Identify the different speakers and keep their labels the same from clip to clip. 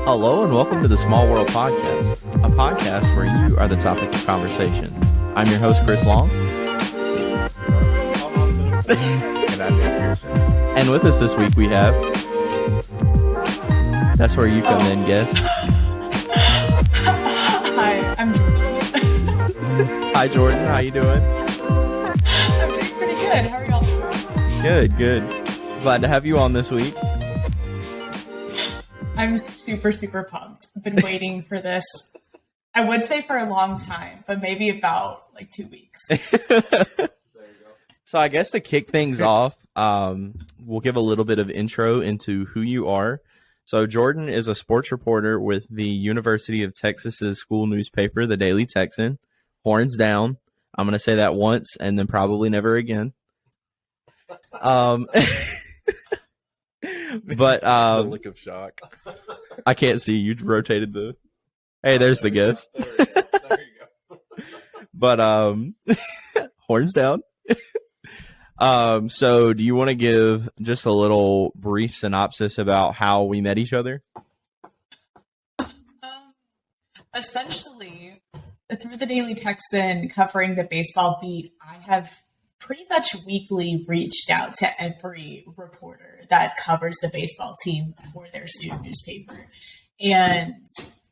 Speaker 1: Hello and welcome to the Small World Podcast, a podcast where you are the topic of conversation. I'm your host, Chris Long.
Speaker 2: And I'm Nick Pearson.
Speaker 1: And with us this week we have... That's where you come in, guest.
Speaker 3: Hi, I'm Jordan.
Speaker 1: Hi, Jordan. How you doing?
Speaker 3: I'm doing pretty good. How are y'all doing?
Speaker 1: Good. Glad to have you on this week.
Speaker 3: I'm super pumped. I've been waiting for this. I would say for a long time, but maybe about 2 weeks.
Speaker 1: So I guess to kick things off, we'll give a little bit of intro into who you are. So Jordan is a sports reporter with the University of Texas's school newspaper, the Daily Texan. Horns down. I'm going to say that once and then probably never again. But
Speaker 2: The look of shock.
Speaker 1: I can't see. You rotated the... Hey, there's the guest.
Speaker 2: There you go.
Speaker 1: But horns down. So do you want to give just a little brief synopsis about how we met each other?
Speaker 3: Essentially, through the Daily Texan covering the baseball beat, I have pretty much weekly reached out to every reporter that covers the baseball team for their student newspaper. And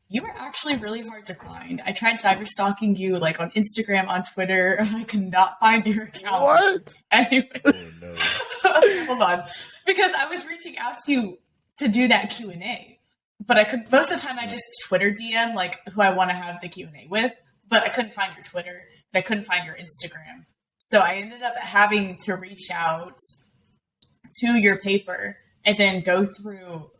Speaker 3: you were actually really hard to find. I tried cyber stalking you on Instagram, on Twitter. I could not find your account.
Speaker 1: What?
Speaker 3: Anyway.
Speaker 2: Oh, no.
Speaker 3: Hold on. Because I was reaching out to you to do that Q&A. But I could, most of the time I just Twitter DM who I want to have the Q&A with, but I couldn't find your Twitter and I couldn't find your Instagram. So I ended up having to reach out to your paper and then go through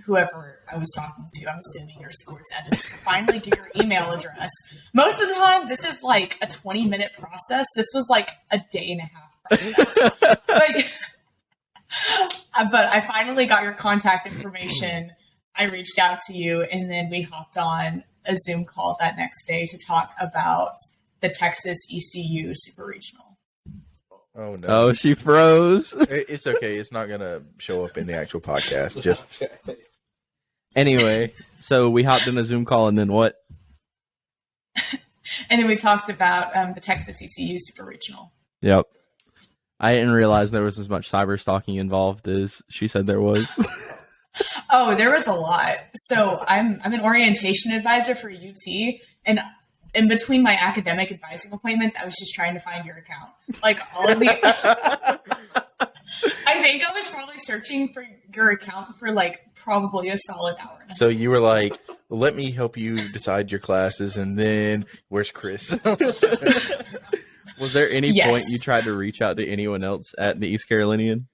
Speaker 3: whoever I was talking to. I'm assuming your sports editor. Finally get your email address. Most of the time, this is a 20-minute process. This was a day and a half process. But I finally got your contact information. I reached out to you, and then we hopped on a Zoom call that next day to talk about the Texas ECU Super Regional.
Speaker 2: Oh, no.
Speaker 1: Oh, she froze.
Speaker 2: It's okay. It's not going to show up in the actual podcast. Just
Speaker 1: Anyway, so we hopped in a Zoom call and then what?
Speaker 3: And then we talked about the Texas ECU Super Regional.
Speaker 1: Yep. I didn't realize there was as much cyber stalking involved as she said there was.
Speaker 3: Oh, there was a lot. So I'm an orientation advisor for UT, and in between my academic advising appointments, I was just trying to find your account. All of the... I think I was probably searching for your account for probably a solid hour.
Speaker 2: so you were like, let me help you decide your classes, and then where's Chris?
Speaker 1: Was there any
Speaker 3: Yes.
Speaker 1: point you tried to reach out to anyone else at the East Carolinian?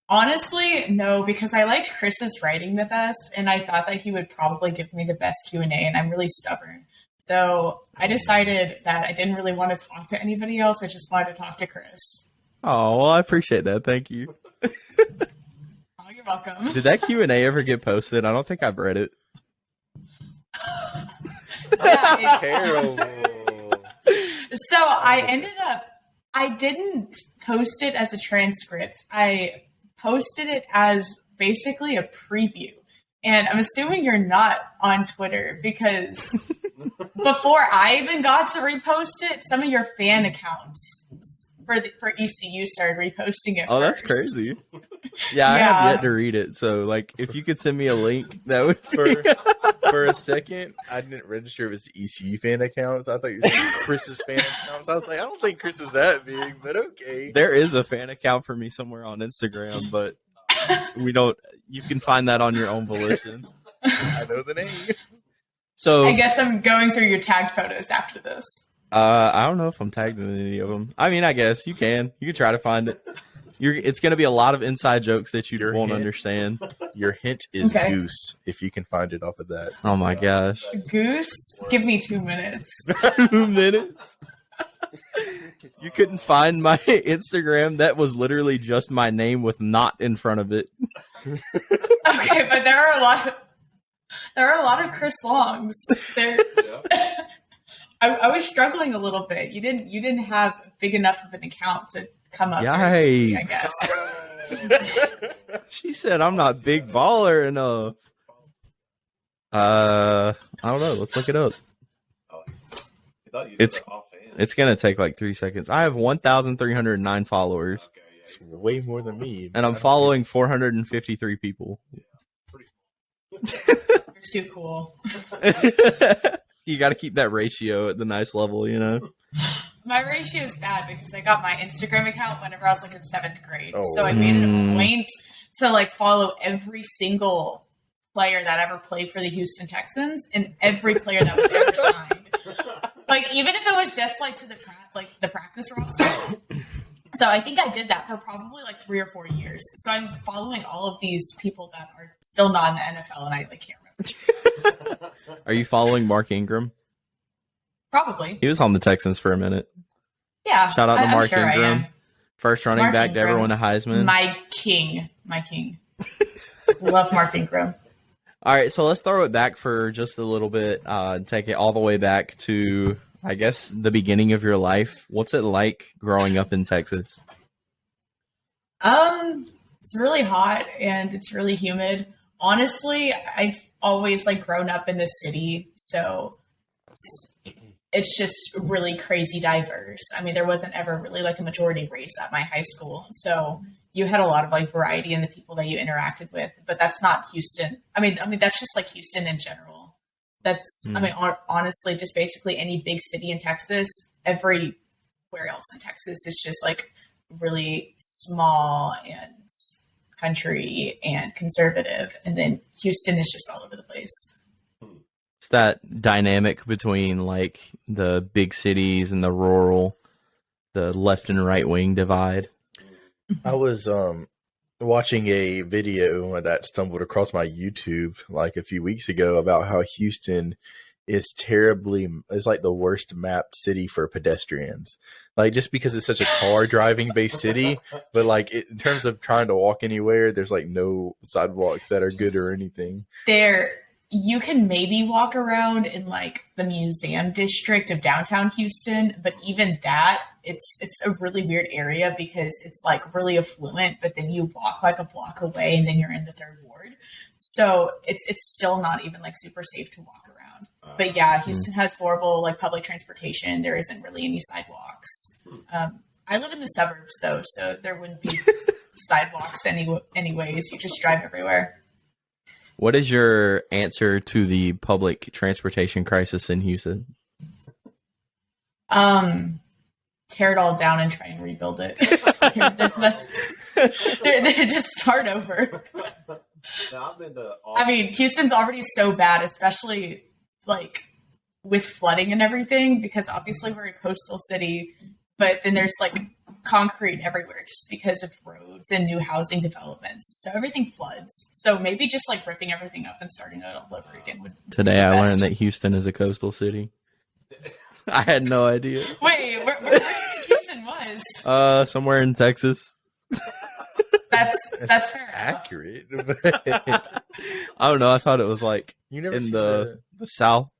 Speaker 3: Honestly, no, because I liked Chris's writing the best, and I thought that he would probably give me the best Q&A, and I'm really stubborn. So I decided that I didn't really want to talk to anybody else. I just wanted to talk to Chris.
Speaker 1: Oh, well, I appreciate that. Thank you.
Speaker 3: Oh, you're welcome.
Speaker 1: Did that Q&A ever get posted? I don't think I've read it.
Speaker 3: Yeah,
Speaker 2: Terrible.
Speaker 3: So I didn't post it as a transcript. I posted it as basically a preview. And I'm assuming you're not on Twitter because before I even got to repost it, some of your fan accounts for ECU started reposting it.
Speaker 1: Oh, that's
Speaker 3: first.
Speaker 1: crazy. Yeah, I have yet to read it. So, if you could send me a link, that would
Speaker 2: For a second, I didn't register it was the ECU fan accounts. I thought you were saying Chris's fan accounts. I was like, I don't think Chris is that big, but okay.
Speaker 1: There is a fan account for me somewhere on Instagram, but we don't. You can find that on your own volition.
Speaker 2: I know the name.
Speaker 1: So
Speaker 3: I guess I'm going through your tagged photos after this.
Speaker 1: I don't know if I'm tagged in any of them. I mean, I guess you can. You can try to find it. It's going to be a lot of inside jokes that you won't understand.
Speaker 2: Your hint is
Speaker 3: Okay.
Speaker 2: Goose, if you can find it off of that.
Speaker 1: Oh my gosh.
Speaker 3: Goose, give me 2 minutes.
Speaker 1: 2 minutes? You couldn't find my Instagram? That was literally just my name with not in front of it.
Speaker 3: Okay, but there are a lot of Chris Longs. There, I was struggling a little bit. You didn't have big enough of an account to come up.
Speaker 1: Yikes.
Speaker 3: I guess.
Speaker 1: She said, "I'm not big baller enough." I don't know. Let's look it up. It's gonna take like 3 seconds. I have 1,309 followers,
Speaker 2: It's way more than me.
Speaker 1: and I'm following 453 people.
Speaker 3: You're too cool.
Speaker 1: You got to keep that ratio at the nice level, you know.
Speaker 3: My ratio is bad because I got my Instagram account whenever I was like in 7th grade.
Speaker 2: Oh.
Speaker 3: So I made it a point to like follow every single player that ever played for the Houston Texans and every player that was ever signed. Like even if it was just like to the practice roster. So I think I did that for probably like 3 or 4 years. So I'm following all of these people that are still not in the NFL, and I like can't remember.
Speaker 1: Are you following Mark Ingram?
Speaker 3: Probably.
Speaker 1: He was on the Texans for a minute.
Speaker 3: Yeah.
Speaker 1: Shout out to Mark
Speaker 3: sure
Speaker 1: Ingram, first running back to ever win a Heisman.
Speaker 3: My king. Love Mark Ingram.
Speaker 1: All right, so let's throw it back for just a little bit. Take it all the way back to, I guess, the beginning of your life. What's it like growing up in Texas?
Speaker 3: It's really hot and it's really humid. Honestly, I've always like grown up in the city, so it's just really crazy diverse. I mean, there wasn't ever really like a majority race at my high school, so you had a lot of like variety in the people that you interacted with. But that's not Houston. I mean, that's just like Houston in general. That's I mean, honestly, just basically any big city in Texas. Everywhere else in Texas is just like really small and country and conservative, and then Houston is just all over the place.
Speaker 1: It's that dynamic between like the big cities and the rural, the left and right wing divide.
Speaker 2: I was watching a video that stumbled across my YouTube like a few weeks ago about how Houston is like the worst mapped city for pedestrians. Like just because it's such a car driving based city, but like in terms of trying to walk anywhere, there's like no sidewalks that are good or anything.
Speaker 3: You can maybe walk around in like the museum district of downtown Houston, but even that, it's a really weird area because it's like really affluent, but then you walk like a block away and then you're in the third ward. So it's still not even like super safe to walk around. But yeah, Houston has horrible like public transportation. There isn't really any sidewalks. I live in the suburbs though, so there wouldn't be sidewalks anyways. You just drive everywhere.
Speaker 1: What is your answer to the public transportation crisis in Houston?
Speaker 3: Tear it all down and try and rebuild it. They just start over. I mean, Houston's already so bad, especially like with flooding and everything, because obviously we're a coastal city, but then there's like concrete everywhere just because of roads and new housing developments. So everything floods. So maybe just like ripping everything up and starting it all over again would be
Speaker 1: Today I
Speaker 3: best.
Speaker 1: learned that Houston is a coastal city. I had no idea.
Speaker 3: Wait, where do you think Houston was?
Speaker 1: Somewhere in Texas.
Speaker 3: That's fair
Speaker 2: accurate.
Speaker 1: I don't know. I thought it was like
Speaker 2: You never
Speaker 1: in
Speaker 2: seen
Speaker 1: the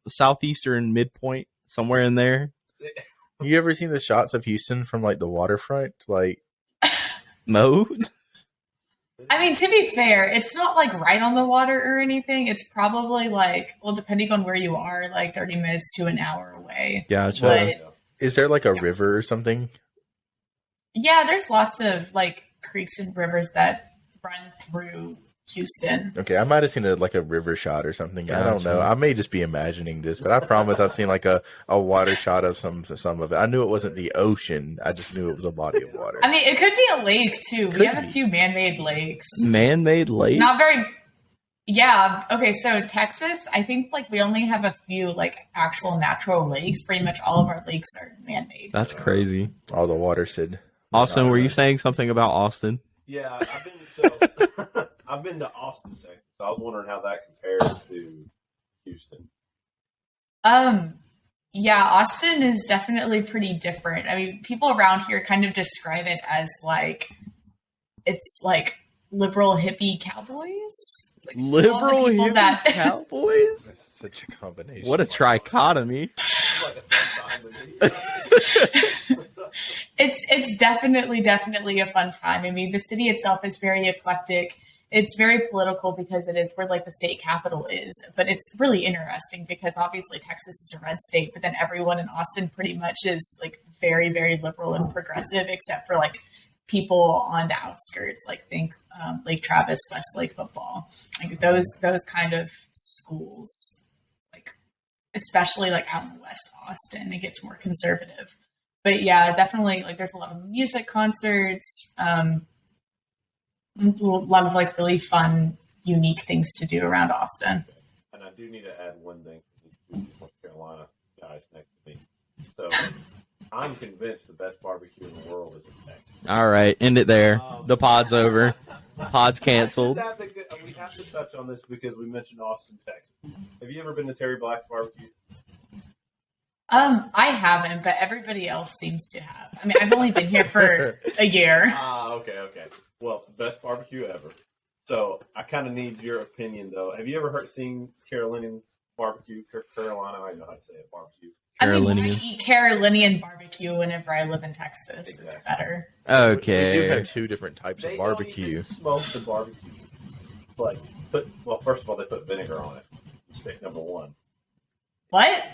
Speaker 1: southeastern midpoint, somewhere in there.
Speaker 2: You ever seen the shots of Houston from like the waterfront? Like,
Speaker 1: No.
Speaker 3: I mean, to be fair, it's not like right on the water or anything. It's probably like, well, depending on where you are, like 30 minutes to an hour away.
Speaker 1: Gotcha.
Speaker 3: But
Speaker 2: is there like a river or something?
Speaker 3: yeah, there's lots of like creeks and rivers that run through Houston.
Speaker 2: Okay, I might have seen a river shot or something. I don't
Speaker 1: Gotcha.
Speaker 2: know. I may just be imagining this, but I promise I've seen like a water shot of some of it. I knew it wasn't the ocean. I just knew it was a body of water.
Speaker 3: I mean, it could be a lake too.
Speaker 2: Could
Speaker 3: We have
Speaker 2: be.
Speaker 3: a few man-made lakes.
Speaker 1: Man-made lake.
Speaker 3: Not very. Yeah. Okay. So Texas, I think like we only have a few like actual natural lakes. Pretty much all of our lakes are man-made.
Speaker 1: That's crazy.
Speaker 2: All the water said.
Speaker 1: Austin, were you saying something about Austin?
Speaker 4: Yeah, I've been to Austin, Texas. So I was wondering how that compares to Houston.
Speaker 3: Yeah, Austin is definitely pretty different. I mean, people around here kind of describe it as like it's like liberal hippie cowboys. It's like all the
Speaker 1: Liberal
Speaker 3: people
Speaker 1: hippie cowboys?
Speaker 2: That's such a combination.
Speaker 1: What a trichotomy.
Speaker 3: It's definitely a fun time. I mean, the city itself is very eclectic. It's very political because it is where like the state capital is, but it's really interesting because obviously Texas is a red state, but then everyone in Austin pretty much is like very, very liberal and progressive, except for like people on the outskirts, like think Lake Travis, Westlake football, like those kind of schools, like especially like out in West Austin, it gets more conservative. But yeah, definitely like there's a lot of music concerts, a lot of like really fun, unique things to do around Austin.
Speaker 4: And I do need to add one thing to the North Carolina guys next to me. So I'm convinced the best barbecue in the world is in Texas.
Speaker 1: All right, end it there. The pod's over. Pod's canceled.
Speaker 4: We have to touch on this because we mentioned Austin, Texas. Have you ever been to Terry Black's barbecue?
Speaker 3: I haven't, but everybody else seems to have. I mean, I've only been here for a year.
Speaker 4: Okay. Well, best barbecue ever. So I kind of need your opinion, though. Have you ever seen Carolinian barbecue? Carolina, I don't know how to say it, barbecue.
Speaker 3: I mean, I eat Carolinian barbecue whenever I live in Texas. Exactly. It's better.
Speaker 1: Okay.
Speaker 2: We do have two different types of barbecue.
Speaker 4: Don't even smoke the barbecue. Like, first of all, they put vinegar on it. Mistake number one.
Speaker 3: What?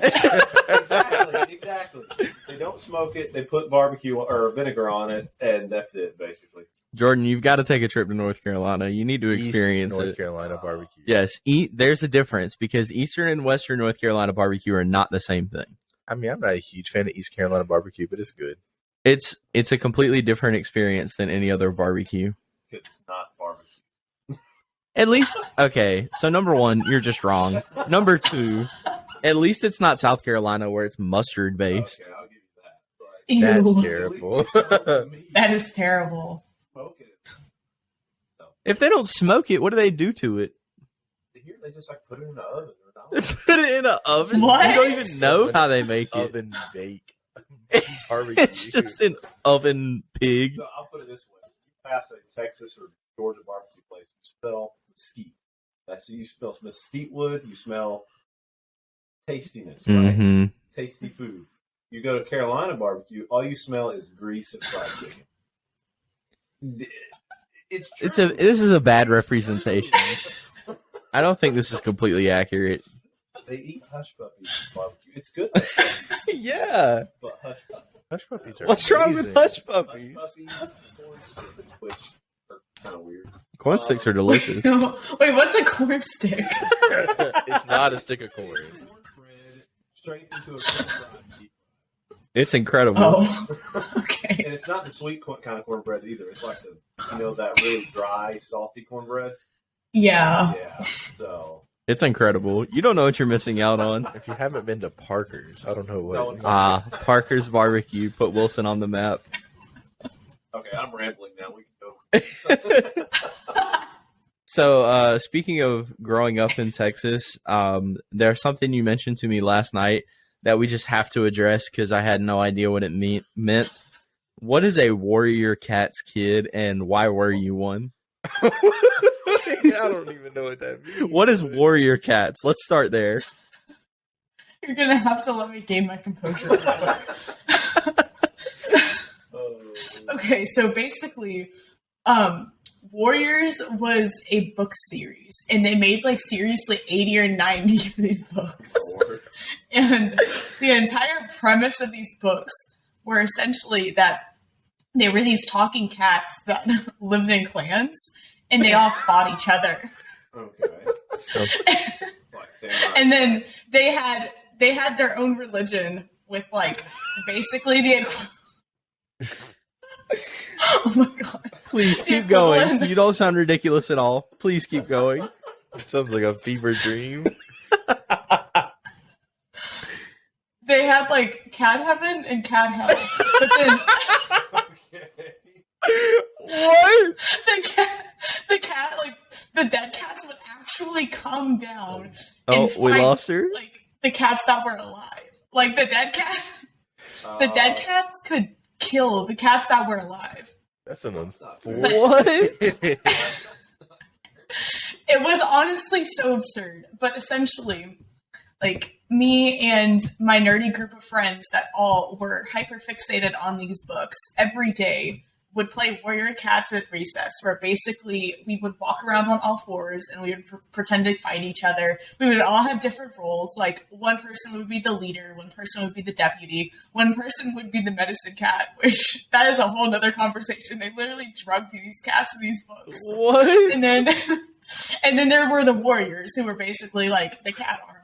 Speaker 4: Exactly. They don't smoke it. They put barbecue or vinegar on it, and that's it, basically.
Speaker 1: Jordan, you've got to take a trip to North Carolina. You need to experience
Speaker 2: North Carolina barbecue.
Speaker 1: Yes, there's a difference because Eastern and Western North Carolina barbecue are not the same thing.
Speaker 2: I mean, I'm not a huge fan of East Carolina barbecue, but it's good.
Speaker 1: It's a completely different experience than any other barbecue.
Speaker 4: Because it's not barbecue.
Speaker 1: At least, okay, so number one, you're just wrong. Number two, at least it's not South Carolina where it's mustard based.
Speaker 4: Okay, I'll give you that.
Speaker 2: That's
Speaker 3: Ew.
Speaker 2: terrible.
Speaker 3: That is terrible.
Speaker 4: Smoke it.
Speaker 1: If they don't smoke it, what do they do to it?
Speaker 4: Here they just like put it in the oven.
Speaker 1: They put it in an oven?
Speaker 3: What?
Speaker 1: You don't even know how they make it.
Speaker 2: Oven bake barbecue.
Speaker 1: It's just an oven pig.
Speaker 4: So I'll put it this way: you pass a Texas or Georgia barbecue place, you smell mesquite. That's you smell mesquite wood. You smell tastiness, right?
Speaker 1: Mm-hmm.
Speaker 4: Tasty food. You go to Carolina barbecue, all you smell is grease and fried chicken. It's true.
Speaker 1: This is a bad representation. I don't think this is completely accurate.
Speaker 4: They eat hush puppies in barbecue. It's good.
Speaker 1: Yeah.
Speaker 4: But hush puppies.
Speaker 2: Hush puppies are
Speaker 1: What's wrong
Speaker 2: amazing.
Speaker 1: with hush
Speaker 4: Hush
Speaker 1: puppies?
Speaker 4: puppies, corn sticks, which are kind of weird.
Speaker 1: Corn sticks are delicious.
Speaker 3: Wait, what's a corn stick?
Speaker 2: It's not a stick of corn.
Speaker 4: Cornbread straight into a corn fried.
Speaker 1: It's incredible.
Speaker 3: Oh, okay.
Speaker 4: And it's not the sweet kind of cornbread either. It's like that really dry, salty cornbread.
Speaker 3: Yeah.
Speaker 4: Yeah. So
Speaker 1: It's incredible. You don't know what you're missing out on.
Speaker 2: If you haven't been to Parker's, I don't know what.
Speaker 4: No, it's
Speaker 1: Parker's Barbecue. Put Wilson on the map.
Speaker 4: okay, I'm rambling now. We can go.
Speaker 1: So, speaking of growing up in Texas, there's something you mentioned to me last night that we just have to address because I had no idea what it meant. What is a Warrior Cats kid, and why were you one?
Speaker 2: I don't even know what that means.
Speaker 1: What is Warrior Cats? Let's start there.
Speaker 3: You're gonna have to let me gain my composure. Okay, so basically, Warriors was a book series, and they made like seriously 80 or 90 of these books. And the entire premise of these books were essentially that they were these talking cats that lived in clans, and they all fought each other.
Speaker 4: Okay.
Speaker 2: So,
Speaker 4: Like samurai.
Speaker 3: And then they had their own religion with like basically the. Oh my god!
Speaker 1: Please keep going. You don't sound ridiculous at all. Please keep going.
Speaker 2: it sounds like a fever dream.
Speaker 3: They had like cat heaven and cat hell, but then
Speaker 1: What?
Speaker 3: the cat, like the dead cats would actually come down.
Speaker 1: Oh,
Speaker 3: and
Speaker 1: we
Speaker 3: fight,
Speaker 1: lost her?
Speaker 3: Like the cats that were alive, like the dead cats could kill the cats that were alive.
Speaker 2: That's an
Speaker 1: What?
Speaker 3: It was honestly so absurd, but essentially, like me and my nerdy group of friends that all were hyper fixated on these books every day would play Warrior Cats at recess, where basically we would walk around on all fours and we would pretend to fight each other. We would all have different roles. Like one person would be the leader, one person would be the deputy, one person would be the medicine cat, which that is a whole nother conversation. They literally drugged these cats in these books.
Speaker 1: What?
Speaker 3: And then there were the warriors who were basically like the cat army.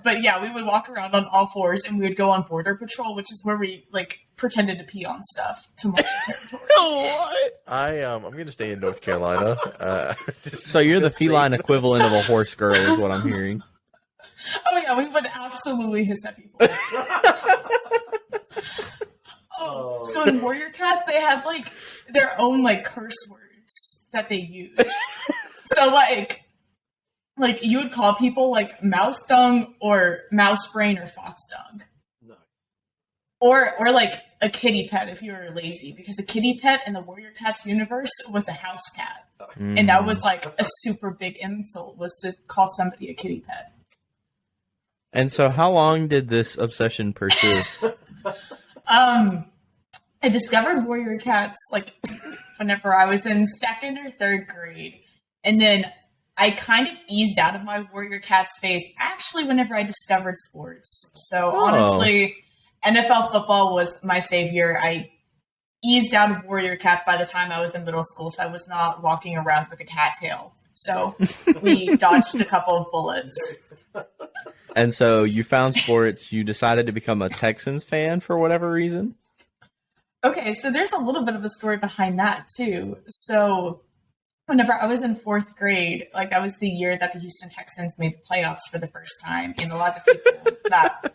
Speaker 3: But yeah, we would walk around on all fours and we would go on border patrol, which is where we like pretended to pee on stuff to mark the territory.
Speaker 1: What?
Speaker 2: I'm going to stay in North Carolina.
Speaker 1: So you're the feline equivalent of a horse girl, is what I'm hearing.
Speaker 3: Oh yeah, we would absolutely hiss at people. So in Warrior Cats, they had like their own like curse words that they used. So like you would call people like mouse dung or mouse brain or fox dung.
Speaker 4: Nice.
Speaker 3: Or like a kitty pet if you were lazy, because a kitty pet in the Warrior Cats universe was a house cat. And that was like a super big insult, was to call somebody a kitty pet.
Speaker 1: And so how long did this obsession persist?
Speaker 3: I discovered Warrior Cats like whenever I was in 2nd or 3rd grade. And then I kind of eased out of my Warrior Cats phase actually whenever I discovered sports. So honestly, NFL football was my savior. I eased out of Warrior Cats by the time I was in middle school, so I was not walking around with a cattail. So we dodged a couple of bullets.
Speaker 1: And so you found sports, you decided to become a Texans fan for whatever reason?
Speaker 3: Okay, so there's a little bit of a story behind that too. So whenever I was in 4th grade, like that was the year that the Houston Texans made the playoffs for the first time. And a lot of people that,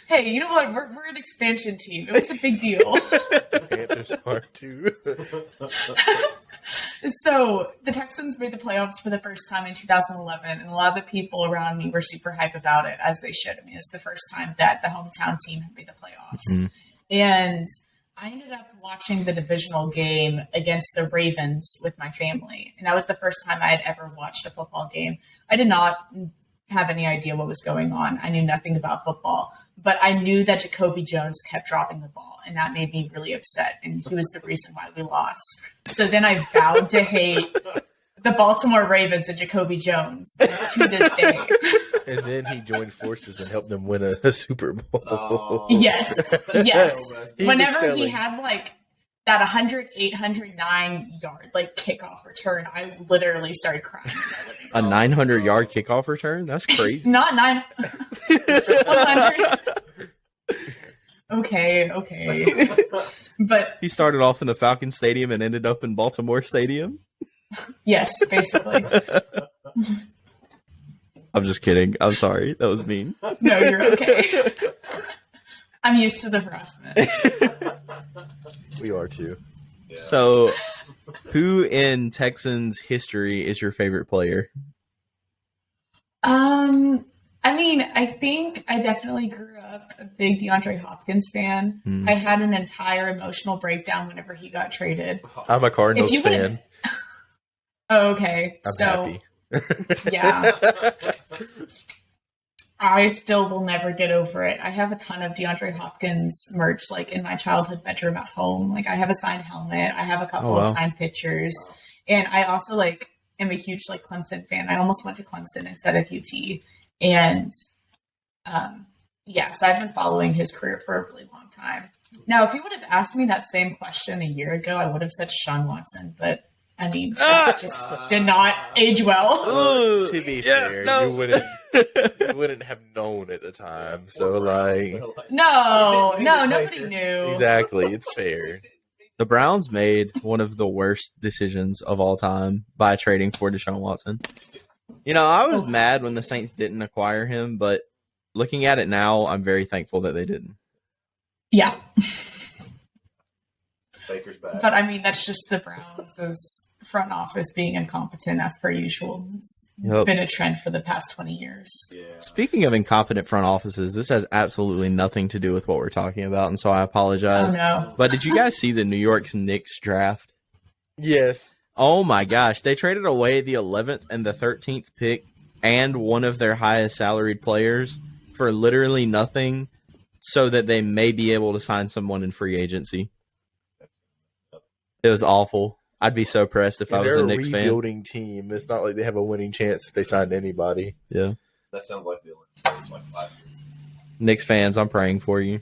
Speaker 3: hey, you know what? We're an expansion team. It was a big deal.
Speaker 2: Panthers are too.
Speaker 3: So the Texans made the playoffs for the first time in 2011, and a lot of the people around me were super hype about it, as they should. I mean, it's the first time that the hometown team had made the playoffs. Mm-hmm. And I ended up watching the divisional game against the Ravens with my family. And that was the first time I had ever watched a football game. I did not have any idea what was going on. I knew nothing about football, but I knew that Jacoby Jones kept dropping the ball, and that made me really upset. And he was the reason why we lost. So then I vowed to hate the Baltimore Ravens and Jacoby Jones to this day.
Speaker 2: And then he joined forces and helped them win a Super Bowl.
Speaker 4: Oh.
Speaker 3: Yes. Whenever he
Speaker 2: selling.
Speaker 3: had like that 109 yard like kickoff return, I literally started crying.
Speaker 1: A 900-yard kickoff return? That's crazy.
Speaker 3: Not 100. Okay. But
Speaker 1: He started off in the Falcon Stadium and ended up in Baltimore Stadium?
Speaker 3: yes, basically.
Speaker 1: I'm just kidding. I'm sorry. That was mean.
Speaker 3: No, you're okay. I'm used to the harassment.
Speaker 2: We are too.
Speaker 4: Yeah.
Speaker 1: So, who in Texans history is your favorite player?
Speaker 3: I mean, I think I definitely grew up a big DeAndre Hopkins fan. I had an entire emotional breakdown whenever he got traded.
Speaker 2: I'm a Cardinals
Speaker 3: If you would've-
Speaker 2: fan.
Speaker 3: Oh, okay.
Speaker 2: I'm
Speaker 3: So,
Speaker 2: happy.
Speaker 3: yeah. I still will never get over it. I have a ton of DeAndre Hopkins merch, like in my childhood bedroom at home. Like I have a signed helmet. I have a couple of signed pictures. And I also like am a huge like Clemson fan. I almost went to Clemson instead of UT. And so I've been following his career for a really long time. Now, if you would have asked me that same question a year ago, I would have said Sean Watson, but I mean, that just did not age well.
Speaker 2: To be fair, you wouldn't have known at the time. So like,
Speaker 3: No, nobody knew.
Speaker 2: exactly, it's fair.
Speaker 1: The Browns made one of the worst decisions of all time by trading for Deshaun Watson. You know, I was mad when the Saints didn't acquire him, but looking at it now, I'm very thankful that they didn't.
Speaker 3: Yeah.
Speaker 4: Baker's back.
Speaker 3: But I mean, that's just the Browns' front office being incompetent as per usual. It's been a trend for the past 20 years.
Speaker 4: Yeah.
Speaker 1: Speaking of incompetent front offices, this has absolutely nothing to do with what we're talking about, and so I apologize.
Speaker 3: Oh, no.
Speaker 1: But did you guys see the New York's Knicks draft?
Speaker 2: Yes.
Speaker 1: Oh my gosh, they traded away the 11th and the 13th pick and one of their highest salaried players for literally nothing so that they may be able to sign someone in free agency. It was awful. I'd be so pressed if I was
Speaker 2: they're
Speaker 1: a
Speaker 2: a
Speaker 1: Knicks fan.
Speaker 2: rebuilding team. It's not like they have a winning chance if they signed anybody.
Speaker 1: Yeah.
Speaker 4: That sounds like the Olympics, like 5 years.
Speaker 1: Knicks fans, I'm praying for you.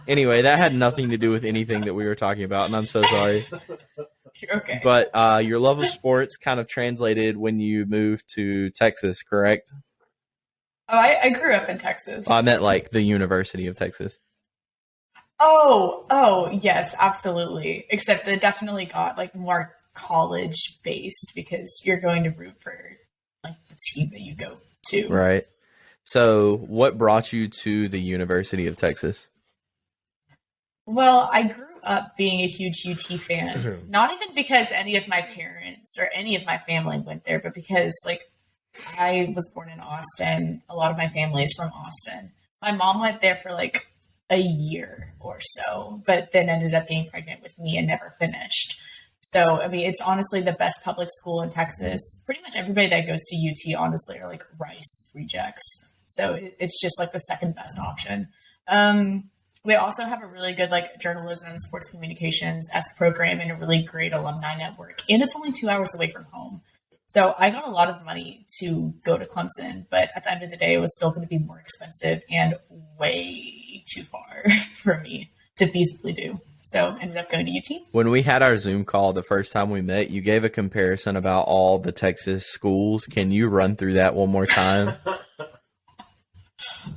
Speaker 1: Anyway, that had nothing to do with anything that we were talking about, and I'm so sorry.
Speaker 3: You're okay.
Speaker 1: But your love of sports kind of translated when you moved to Texas, correct?
Speaker 3: Oh, I grew up in Texas.
Speaker 1: I meant like the University of Texas.
Speaker 3: Oh, yes, absolutely. Except it definitely got like more college based because you're going to root for like the team that you go to.
Speaker 1: Right. So what brought you to the University of Texas?
Speaker 3: Well, I grew up being a huge UT fan, not even because any of my parents or any of my family went there, but because like I was born in Austin. A lot of my family is from Austin. My mom went there for like a year or so, but then ended up getting pregnant with me and never finished. So, I mean, it's honestly the best public school in Texas. Pretty much everybody that goes to UT, honestly, are like Rice rejects. So it's just like the second best option. We also have a really good like journalism, sports communications program and a really great alumni network. And it's only 2 hours away from home. So I got a lot of money to go to Clemson, but at the end of the day, it was still going to be more expensive and way too far for me to feasibly do. So ended up going to UT.
Speaker 1: When we had our Zoom call the first time we met, you gave a comparison about all the Texas schools. Can you run through that one more time?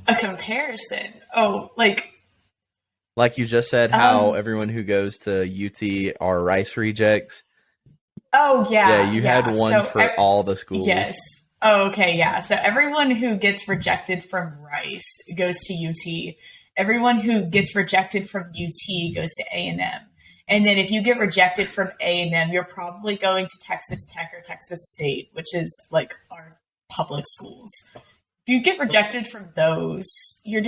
Speaker 3: A comparison? Oh, like
Speaker 1: you just said how everyone who goes to UT are Rice rejects.
Speaker 3: Oh, yeah.
Speaker 1: Yeah, you had one for all the schools.
Speaker 3: Yes. Oh, okay, yeah. So everyone who gets rejected from Rice goes to UT. Everyone who gets rejected from UT goes to A&M. And then if you get rejected from A&M, you're probably going to Texas Tech or Texas State, which is like our public schools. If you get rejected from those, you're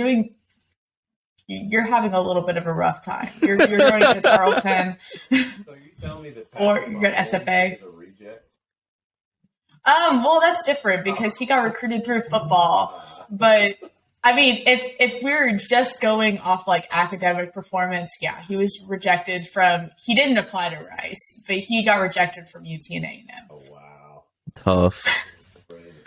Speaker 3: having a little bit of a rough time. You're going to Tarleton.
Speaker 4: So you tell me that
Speaker 3: Or you're at SFA.
Speaker 4: Is a reject?
Speaker 3: Well, that's different because he got recruited through football. But I mean, if we're just going off like academic performance, yeah, he was rejected from. He didn't apply to Rice, but he got rejected from UT and A&M.
Speaker 4: Oh wow,
Speaker 1: Tough.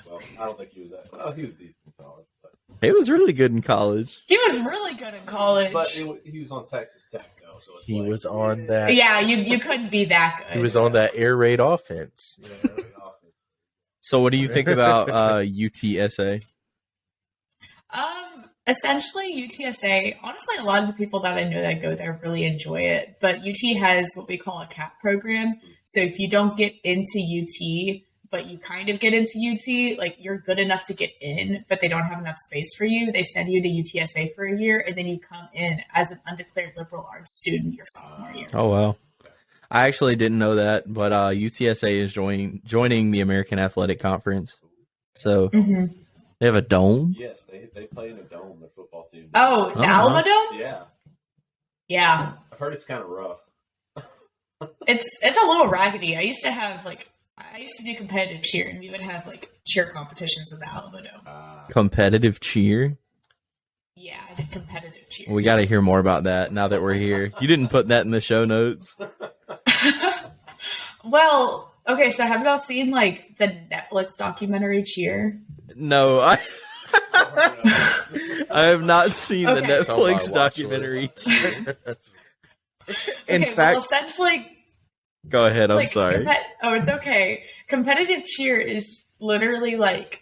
Speaker 4: Well, I don't think he was that. Well, he was decent in college, but
Speaker 1: He was really good in college.
Speaker 3: He was really good in college.
Speaker 4: he was on Texas Tech though, so it's
Speaker 2: He
Speaker 4: like,
Speaker 2: was on that.
Speaker 3: Yeah, you couldn't be that good.
Speaker 2: He was on that air raid offense.
Speaker 4: Yeah, really awesome.
Speaker 1: So what do you think about UTSA?
Speaker 3: Essentially, UTSA, honestly, a lot of the people that I know that go there really enjoy it. But UT has what we call a CAP program. So if you don't get into UT, but you kind of get into UT, like you're good enough to get in, but they don't have enough space for you, they send you to UTSA for a year, and then you come in as an undeclared liberal arts student your sophomore year.
Speaker 1: Oh, wow. I actually didn't know that, but UTSA is joining the American Athletic Conference. So they have a dome?
Speaker 4: Yes, they play in a dome, their football team.
Speaker 3: Oh, the Alamo Dome?
Speaker 4: Yeah.
Speaker 3: Yeah.
Speaker 4: I've heard it's kind of rough.
Speaker 3: It's a little raggedy. I used to do competitive cheer, and we would have like cheer competitions in the Alamo Dome.
Speaker 1: Competitive cheer?
Speaker 3: Yeah, I did competitive cheer.
Speaker 1: We got to hear more about that now that we're here. You didn't put that in the show notes.
Speaker 3: Well, okay, so have y'all seen like the Netflix documentary Cheer?
Speaker 1: No, I have not seen the
Speaker 3: Okay.
Speaker 1: Netflix documentary. In fact,
Speaker 3: essentially,
Speaker 1: go ahead. I'm
Speaker 3: like,
Speaker 1: sorry.
Speaker 3: It's okay. Competitive cheer is literally like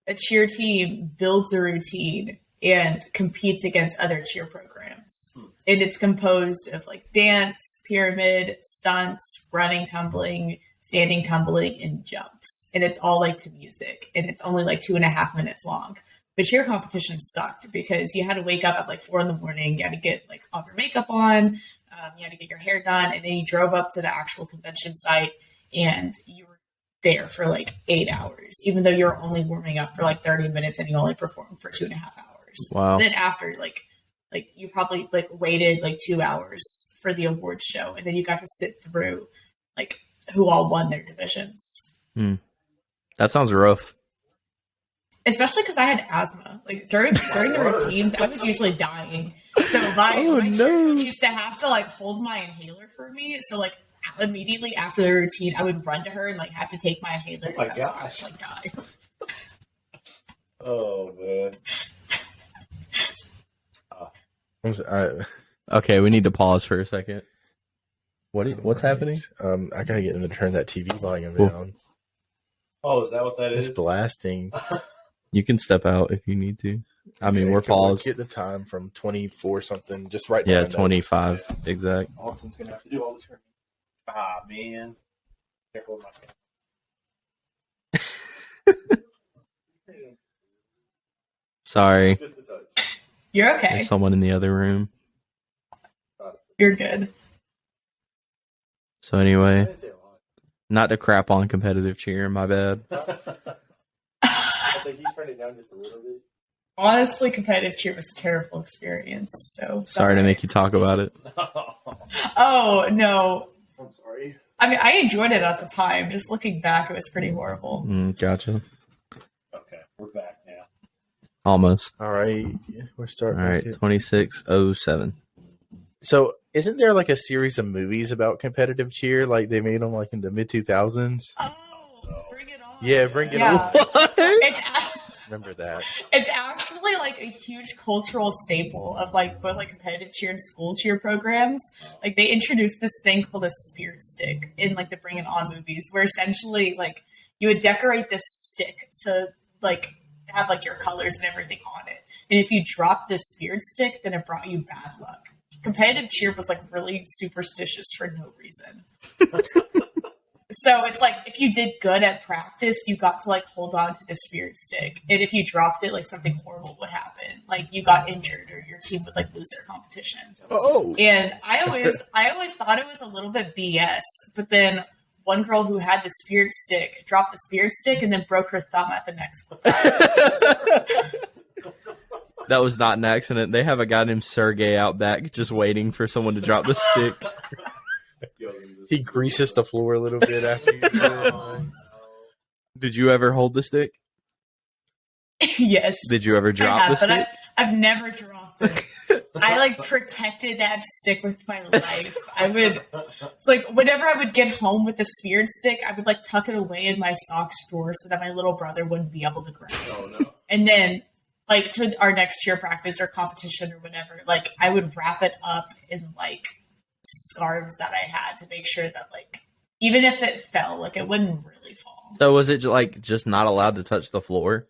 Speaker 3: a cheer team builds a routine and competes against other cheer programs. And it's composed of like dance, pyramid, stunts, running, tumbling, standing, tumbling, and jumps. And it's all like to music. And it's only like 2.5 minutes long. But cheer competition sucked because you had to wake up at like 4 a.m. You had to get like all your makeup on. You had to get your hair done. And then you drove up to the actual convention site and you were there for like 8 hours, even though you're only warming up for like 30 minutes and you only performed for 2.5 hours.
Speaker 1: Wow.
Speaker 3: And then after like you probably like waited like 2 hours for the awards show. And then you got to sit through like who all won their divisions.
Speaker 1: That sounds rough.
Speaker 3: especially because I had asthma. Like during the routines, I was usually dying. So my cheer coach used to have to like hold my inhaler for me. So like immediately after the routine, I would run to her and like have to take my inhaler because I was about to like die.
Speaker 4: Oh man.
Speaker 1: Okay, we need to pause for a second. What's happening?
Speaker 2: I gotta get them to turn that TV volume down.
Speaker 4: Oh, is that what that is?
Speaker 2: It's blasting.
Speaker 1: You can step out if you need to. I mean,
Speaker 2: Okay,
Speaker 1: we're
Speaker 2: can we
Speaker 1: paused.
Speaker 2: Get the time from 24 something. Just right now.
Speaker 1: Yeah, 25 exact.
Speaker 4: Austin's gonna have to do all the turning. Ah man. Careful with my camera.
Speaker 1: Sorry,
Speaker 4: Just a touch.
Speaker 3: You're okay.
Speaker 1: there's someone in the other room.
Speaker 3: You're good.
Speaker 1: So anyway, not to crap on competitive cheer, my bad.
Speaker 4: I think you turned it down just a little bit.
Speaker 3: Honestly, competitive cheer was a terrible experience. So
Speaker 1: Sorry to make you talk about it.
Speaker 3: Oh no.
Speaker 4: I'm sorry.
Speaker 3: I mean, I enjoyed it at the time. Just looking back, it was pretty horrible.
Speaker 1: Gotcha.
Speaker 4: Okay, we're back now.
Speaker 1: Almost.
Speaker 2: All right, we're starting.
Speaker 1: All right, 26:07.
Speaker 2: So, isn't there like a series of movies about competitive cheer? Like they made them like in the mid 2000s.
Speaker 3: Oh, bring it on.
Speaker 2: Yeah, bring it
Speaker 3: Yeah.
Speaker 2: on. Remember that?
Speaker 3: It's actually like a huge cultural staple of like both like competitive cheer and school cheer programs. Like they introduced this thing called a spirit stick in like the Bring It On movies, where essentially like you would decorate this stick to like have like your colors and everything on it. And if you dropped this spirit stick, then it brought you bad luck. Competitive cheer was like really superstitious for no reason. So it's like if you did good at practice, you got to like hold on to the spirit stick, and if you dropped it, like something horrible would happen. Like you got injured, or your team would like lose their competition.
Speaker 2: Oh,
Speaker 3: And I always thought it was a little bit BS. But then one girl who had the spirit stick dropped the spirit stick and then broke her thumb at the next practice.
Speaker 1: That was not an accident. They have a guy named Sergey out back just waiting for someone to drop the stick.
Speaker 2: he greases the floor a little bit after you do it.
Speaker 1: Did you ever hold the stick?
Speaker 3: Yes.
Speaker 1: Did you ever drop the stick?
Speaker 3: But I've never dropped it. I like protected that stick with my life. It's like whenever I would get home with the spirit stick, I would like tuck it away in my socks drawer so that my little brother wouldn't be able to grab it.
Speaker 4: Oh no.
Speaker 3: And then like to our next cheer practice or competition or whatever, like I would wrap it up in like scarves that I had to make sure that like even if it fell, like it wouldn't really fall.
Speaker 1: So was it like just not allowed to touch the floor?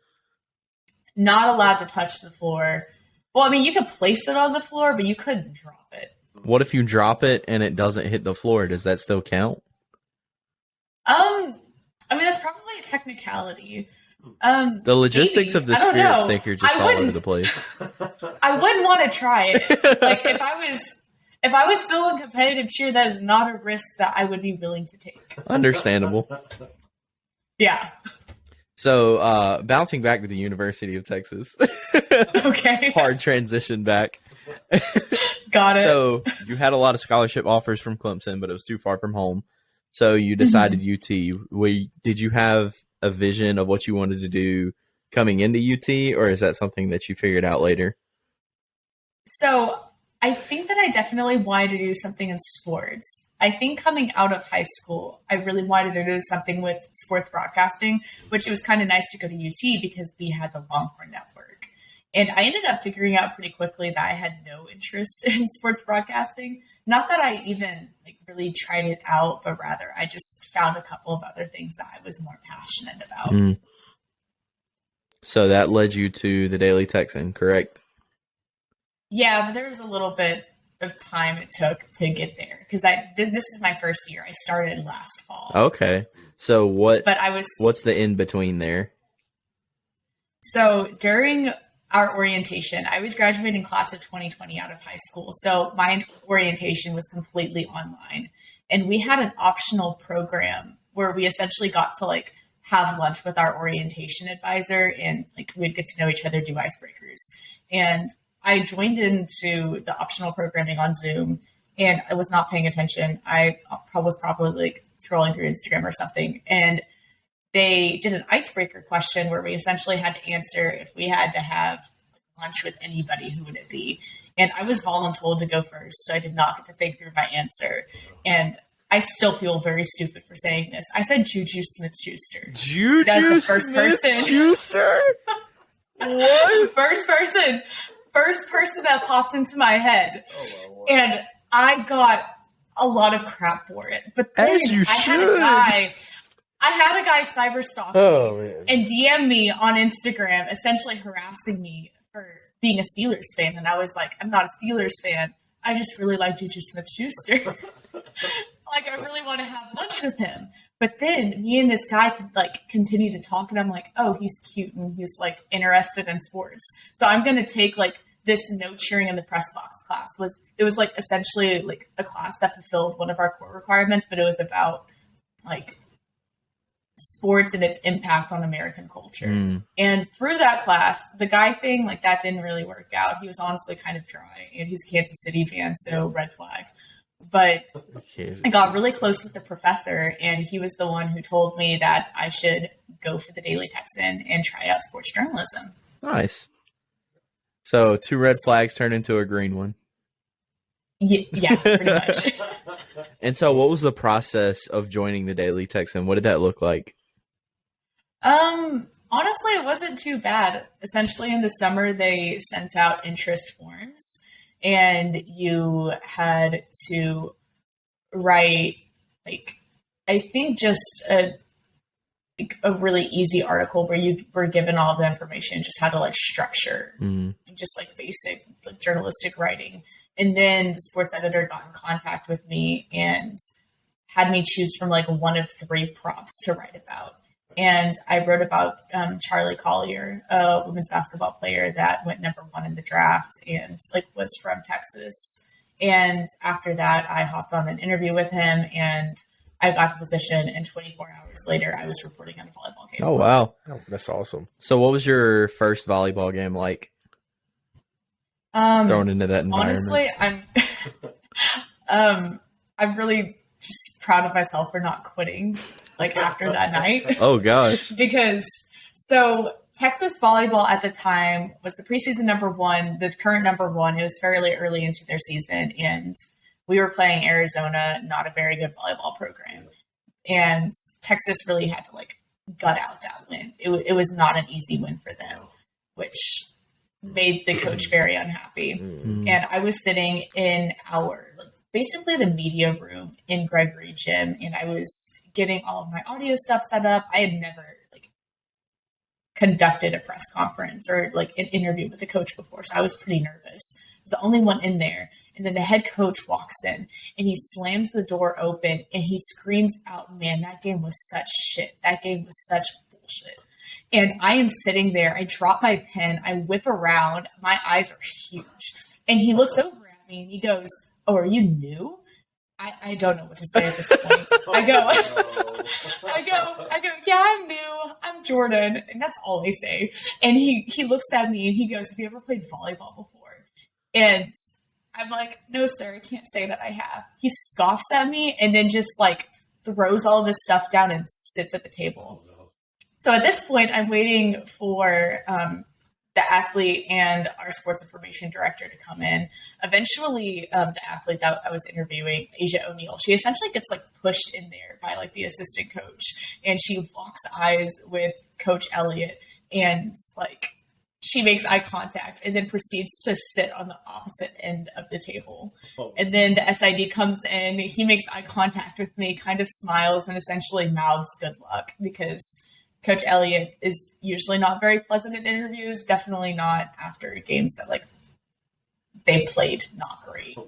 Speaker 3: Not allowed to touch the floor. Well, I mean, you could place it on the floor, but you couldn't drop it.
Speaker 1: What if you drop it and it doesn't hit the floor? Does that still count?
Speaker 3: I mean, that's probably a technicality.
Speaker 1: The logistics
Speaker 3: maybe.
Speaker 1: of the
Speaker 3: I don't
Speaker 1: spirit
Speaker 3: know.
Speaker 1: stick are just
Speaker 3: I
Speaker 1: all over
Speaker 3: wouldn't-
Speaker 1: the place.
Speaker 3: I wouldn't want to try it. Like if I was still in competitive cheer, that is not a risk that I would be willing to take.
Speaker 1: Understandable.
Speaker 3: Yeah.
Speaker 1: So, bouncing back to the University of Texas.
Speaker 3: Okay.
Speaker 1: Hard transition back.
Speaker 3: Got it.
Speaker 1: So, you had a lot of scholarship offers from Clemson, but it was too far from home. So, you decided UT. Did you have a vision of what you wanted to do coming into UT, or is that something that you figured out later?
Speaker 3: So I think that I definitely wanted to do something in sports. I think coming out of high school, I really wanted to do something with sports broadcasting, which it was kind of nice to go to UT because we had the Longhorn Network. And I ended up figuring out pretty quickly that I had no interest in sports broadcasting. Not that I even like really tried it out, but rather I just found a couple of other things that I was more passionate about.
Speaker 1: So that led you to the Daily Texan, correct?
Speaker 3: Yeah, but there was a little bit of time it took to get there because this is my first year. I started last fall.
Speaker 1: Okay. So what's the in between there?
Speaker 3: So during our orientation, I was graduating class of 2020 out of high school. So my orientation was completely online. And we had an optional program where we essentially got to like have lunch with our orientation advisor and like we'd get to know each other, do icebreakers. And I joined into the optional programming on Zoom and I was not paying attention. I was probably like scrolling through Instagram or something. And they did an icebreaker question where we essentially had to answer if we had to have lunch with anybody, who would it be? And I was voluntold to go first, so I did not get to think through my answer. And I still feel very stupid for saying this. I said Juju Smith-Schuster.
Speaker 1: Juju Smith-Schuster? What?
Speaker 3: First person that popped into my head.
Speaker 4: Oh,
Speaker 3: and I got a lot of crap for it. But then
Speaker 1: As you
Speaker 3: I had a guy cyber stalk me and DM me on Instagram, essentially harassing me for being a Steelers fan. And I was like, I'm not a Steelers fan. I just really like Juju Smith-Schuster. Like, I really want to have lunch with him. But then me and this guy could like continue to talk, and I'm like, oh, he's cute and he's like interested in sports. So I'm going to take like this no cheering in the press box class. It was like essentially like a class that fulfilled one of our core requirements, but it was about like sports and its impact on American culture. And through that class, the guy thing, like that didn't really work out. He was honestly kind of dry, and he's a Kansas City fan, so red flag. But I got really close with the professor, and he was the one who told me that I should go for the Daily Texan and try out sports journalism.
Speaker 1: Nice. So 2 red flags turned into a green one.
Speaker 3: Yeah, pretty much.
Speaker 1: And so what was the process of joining the Daily Texan? What did that look like?
Speaker 3: Honestly, it wasn't too bad. Essentially, in the summer, they sent out interest forms, and you had to write, like, I think just a really easy article where you were given all the information, just how to like structure, just like basic like, journalistic writing. And then the sports editor got in contact with me and had me choose from like one of 3 props to write about. And I wrote about Charlie Collier, a women's basketball player that went #1 in the draft and like was from Texas. And after that, I hopped on an interview with him, and I got the position. And 24 hours later, I was reporting on a volleyball game.
Speaker 1: Oh, wow.
Speaker 2: Oh, that's awesome.
Speaker 1: So what was your first volleyball game like? Thrown into that environment.
Speaker 3: Honestly, I'm really just proud of myself for not quitting like after that night.
Speaker 1: Oh gosh.
Speaker 3: Because so Texas volleyball at the time was the preseason #1, the current #1. It was fairly early into their season, and we were playing Arizona, not a very good volleyball program. And Texas really had to like gut out that win. It was not an easy win for them, which made the coach very unhappy. And I was sitting in basically the media room in Gregory Gym, and I was getting all of my audio stuff set up. I had never like conducted a press conference or like an interview with a coach before, so I was pretty nervous. I was the only one in there. And then the head coach walks in and he slams the door open and he screams out, man, that game was such shit. That game was such bullshit. And I am sitting there. I drop my pen. I whip around. My eyes are huge. And he looks over at me and he goes, oh, are you new? I don't know what to say at this point. I go, yeah, I'm new. I'm Jordan. And that's all I say. And he looks at me and he goes, have you ever played volleyball before? And I'm like, no, sir, I can't say that I have. He scoffs at me and then just like throws all of his stuff down and sits at the table. So at this point, I'm waiting for the athlete and our sports information director to come in. Eventually, the athlete that I was interviewing, Asia O'Neill, she essentially gets like pushed in there by like the assistant coach, and she locks eyes with Coach Elliott, and like she makes eye contact and then proceeds to sit on the opposite end of the table. And then the SID comes in, he makes eye contact with me, kind of smiles, and essentially mouths good luck, because Coach Elliott is usually not very pleasant in interviews, definitely not after games that like they played not great.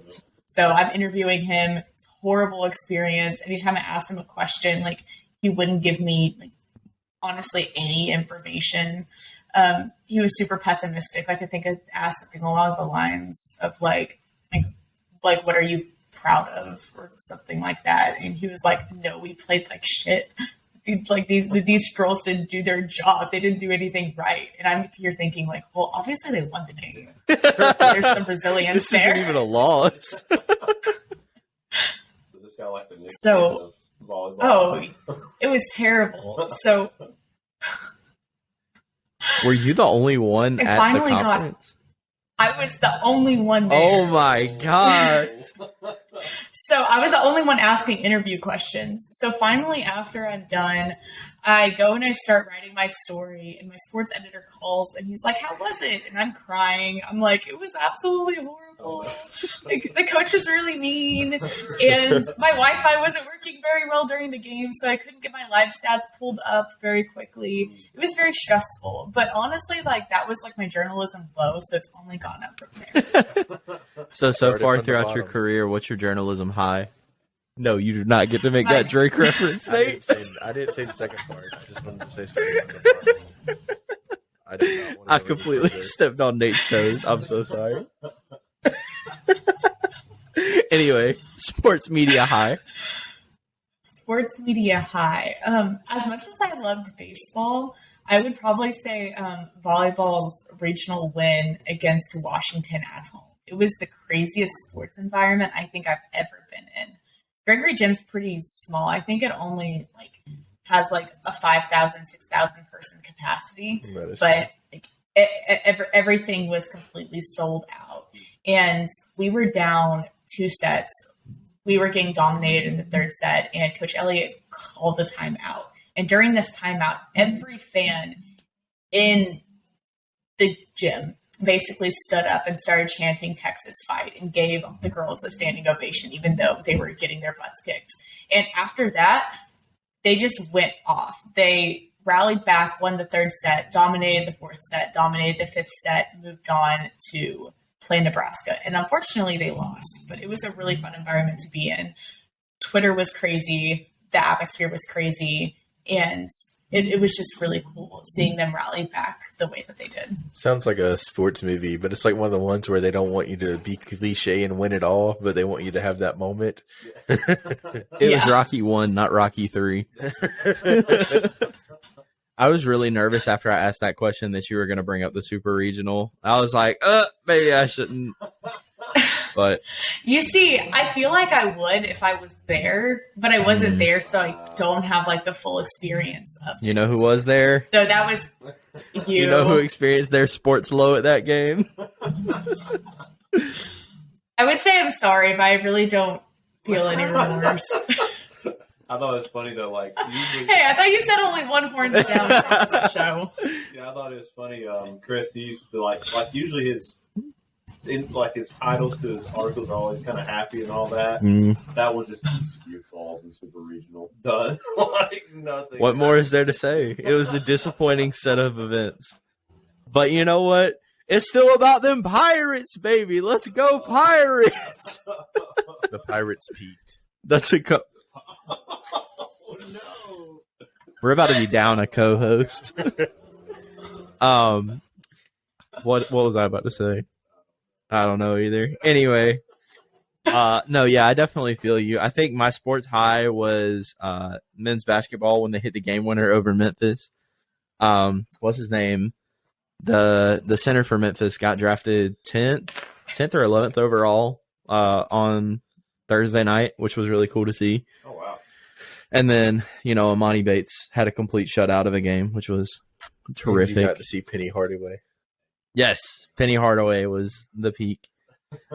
Speaker 3: So I'm interviewing him. It's a horrible experience. Anytime I asked him a question, like he wouldn't give me like honestly any information. He was super pessimistic. Like I think I asked something along the lines of like what are you proud of or something like that. And he was like, no, we played like shit. Like these girls didn't do their job. They didn't do anything right. And I'm here thinking like, well, obviously they won the game. There's some Brazilians there.
Speaker 1: This isn't even a loss.
Speaker 4: Is this kind of like the Nick
Speaker 3: So
Speaker 4: of
Speaker 3: Oh, it was terrible. So
Speaker 1: Were you the only one
Speaker 3: I
Speaker 1: at
Speaker 3: finally
Speaker 1: the
Speaker 3: got-
Speaker 1: conference?
Speaker 3: I was the only one there.
Speaker 1: Oh my god!
Speaker 3: So I was the only one asking interview questions. So finally, after I'm done, I go and I start writing my story, and my sports editor calls, and he's like, "How was it?" And I'm crying. I'm like, "It was absolutely horrible. Like, the coach is really mean, and my Wi-Fi wasn't working very well during the game, so I couldn't get my live stats pulled up very quickly. It was very stressful. But honestly, like that was like my journalism low, so it's only gone up from there."
Speaker 1: So
Speaker 2: Started
Speaker 1: far
Speaker 2: from the
Speaker 1: throughout your
Speaker 2: bottom.
Speaker 1: career, what's your journalism high? No, you do not get to make that Drake reference, Nate.
Speaker 2: I didn't say the second part. I just wanted to say something. From the bottom. I did not want to
Speaker 1: I
Speaker 2: go any
Speaker 1: completely
Speaker 2: further.
Speaker 1: stepped on Nate's toes. I'm so sorry. Anyway, sports media high.
Speaker 3: Sports media high. As much as I loved baseball, I would probably say volleyball's regional win against Washington at home. It was the craziest sports environment I think I've ever been in. Gregory Gym's pretty small. I think it only has a 5,000, 6,000 person capacity,
Speaker 2: That is
Speaker 3: but everything was completely sold out. And we were down 2 sets. We were getting dominated in the 3rd set, and Coach Elliott called the timeout. And during this timeout, every fan in the gym basically stood up and started chanting Texas fight and gave the girls a standing ovation, even though they were getting their butts kicked. And after that, they just went off. They rallied back, won the 3rd set, dominated the 4th set, dominated the 5th set, moved on to play Nebraska. And unfortunately, they lost. But it was a really fun environment to be in. Twitter was crazy. The atmosphere was crazy. And it was just really cool seeing them rally back the way that they did.
Speaker 2: Sounds like a sports movie, but it's like one of the ones where they don't want you to be cliche and win it all, but they want you to have that moment.
Speaker 1: It was
Speaker 3: Yeah.
Speaker 1: Rocky 1, not Rocky 3. I was really nervous after I asked that question that you were going to bring up the super regional. I was like, maybe I shouldn't. But
Speaker 3: You see, I feel like I would if I was there, but I wasn't there, so I don't have the full experience of
Speaker 1: you know who was there?
Speaker 3: So that was you.
Speaker 1: You know who experienced their sports low at that game?
Speaker 3: I would say I'm sorry, but I really don't feel any remorse.
Speaker 4: I thought it was funny though. Usually,
Speaker 3: Hey, I thought you said only one horn's down across the show.
Speaker 4: yeah, I thought it was funny. Chris, he used to usually his titles to his articles are always kind of happy and all that. That was just ECU falls and super regional done. Nothing.
Speaker 1: What more is there to say? It was a disappointing set of events. But you know what? It's still about them Pirates, baby. Let's go Pirates.
Speaker 2: The Pirates peaked.
Speaker 1: That's a
Speaker 4: Oh no!
Speaker 1: We're about to be down a co-host. What was I about to say? I don't know either. Anyway, no, yeah, I definitely feel you. I think my sports high was men's basketball when they hit the game winner over Memphis. What's his name? The center for Memphis got drafted 10th or 11th overall on Thursday night, which was really cool to see.
Speaker 4: Oh wow!
Speaker 1: And then, Amani Bates had a complete shutout of a game, which was terrific.
Speaker 2: You got to see Penny Hardaway.
Speaker 1: Yes, Penny Hardaway was the peak.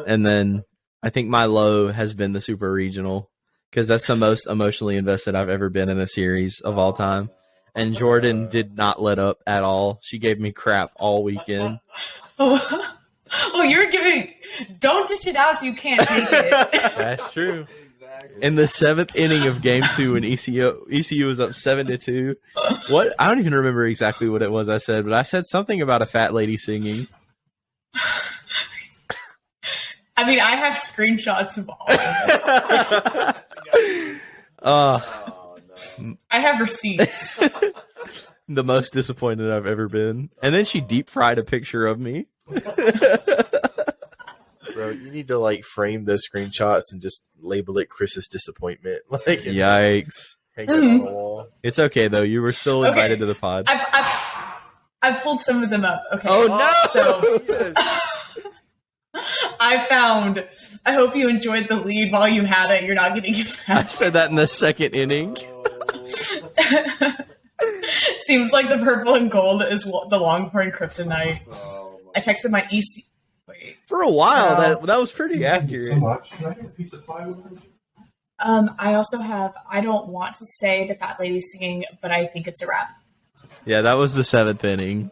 Speaker 1: And then I think my low has been the super regional because that's the most emotionally invested I've ever been in a series of all time. And Jordan did not let up at all. She gave me crap all weekend.
Speaker 3: Oh, you're giving. Don't dish it out if you can't take it.
Speaker 1: That's true.
Speaker 4: Exactly.
Speaker 1: In the 7th inning of Game 2, when ECU was up 7-2. What? I don't even remember exactly what it was I said, but I said something about a fat lady singing.
Speaker 3: I mean, I have screenshots of all of it.
Speaker 4: Oh no!
Speaker 3: I have receipts.
Speaker 1: The most disappointed I've ever been. And then she deep fried a picture of me.
Speaker 2: Bro, you need to frame those screenshots and just label it Chris's disappointment. And
Speaker 1: Yikes.
Speaker 2: hang it on the wall.
Speaker 1: It's okay though. You were still
Speaker 3: Okay.
Speaker 1: invited to the pod.
Speaker 3: I pulled some of them up. Okay.
Speaker 1: Oh no!
Speaker 3: So I hope you enjoyed the lead while you had it. You're not getting it
Speaker 1: I
Speaker 3: back.
Speaker 1: said that in the second inning.
Speaker 3: Seems like the purple and gold is the Longhorn kryptonite.
Speaker 4: Oh,
Speaker 3: I texted my EC. Wait.
Speaker 1: For a while,
Speaker 3: No.
Speaker 1: that was pretty accurate.
Speaker 2: So much. Can I get a piece of pie with it?
Speaker 3: I also have. I don't want to say the fat lady singing, but I think it's a wrap.
Speaker 1: Yeah, that was the seventh inning.